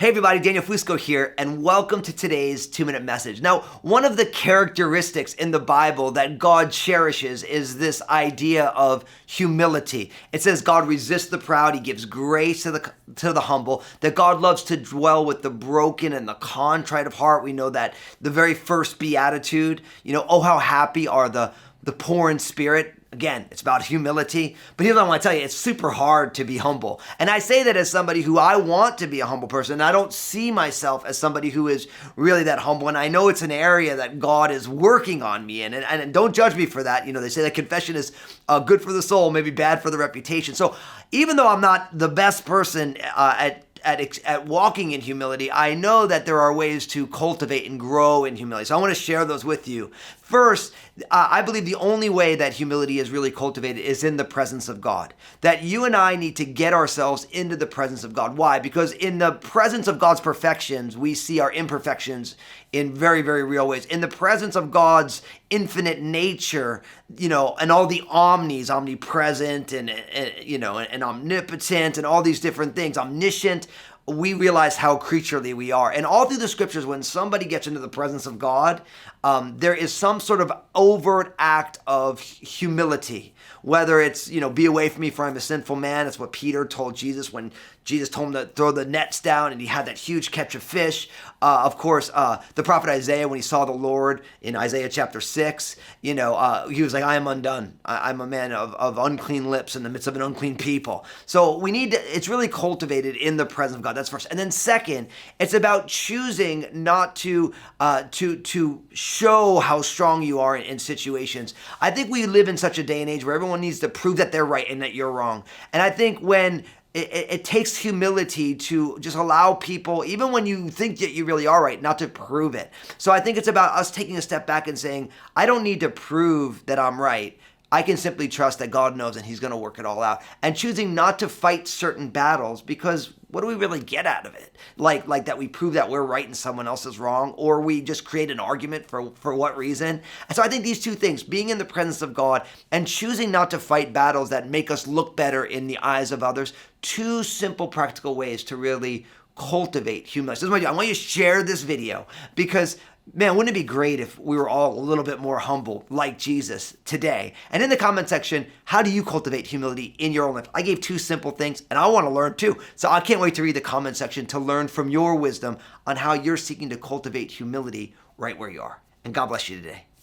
Hey everybody, Daniel Fusco here, and welcome to today's 2-minute message. Now, one of the characteristics in the Bible that God cherishes is this idea of humility. It says God resists the proud, he gives grace to the humble, that God loves to dwell with the broken and the contrite of heart. We know that the very first beatitude, oh how happy are the poor in spirit. Again, it's about humility. But here's what I want to tell you. It's super hard to be humble. And I say that as somebody who I want to be a humble person. I don't see myself as somebody who is really that humble. And I know it's an area that God is working on me in. And don't judge me for that. They say that confession is good for the soul, maybe bad for the reputation. So even though I'm not the best person at walking in humility, I know that there are ways to cultivate and grow in humility. So I want to share those with you. First, I believe the only way that humility is really cultivated is in the presence of God. That you and I need to get ourselves into the presence of God. Why? Because in the presence of God's perfections, we see our imperfections in very, very real ways. In the presence of God's infinite nature, and all the omnis, omnipresent and omnipotent and all these different things, omniscient, we realize how creaturely we are. And all through the scriptures, when somebody gets into the presence of God, there is some sort of overt act of humility. Whether it's, be away from me for I'm a sinful man. That's what Peter told Jesus when Jesus told him to throw the nets down and he had that huge catch of fish. Of course, the prophet Isaiah, when he saw the Lord in Isaiah chapter 6, he was like, I am undone. I'm a man of unclean lips in the midst of an unclean people. So it's really cultivated in the presence of God. That's first. And then second, it's about choosing not to show how strong you are in situations. I think we live in such a day and age where everyone needs to prove that they're right and that you're wrong. And I think when it takes humility to just allow people, even when you think that you really are right, not to prove it. So I think it's about us taking a step back and saying, I don't need to prove that I'm right. I can simply trust that God knows and he's going to work it all out. And choosing not to fight certain battles, because what do we really get out of it? Like that we prove that we're right and someone else is wrong, or we just create an argument for what reason? And so I think these two things, being in the presence of God and choosing not to fight battles that make us look better in the eyes of others, two simple practical ways to really cultivate humility. So this is what I want you to share this video because, man, wouldn't it be great if we were all a little bit more humble like Jesus today? And in the comment section, how do you cultivate humility in your own life? I gave two simple things and I want to learn too. So I can't wait to read the comment section to learn from your wisdom on how you're seeking to cultivate humility right where you are. And God bless you today.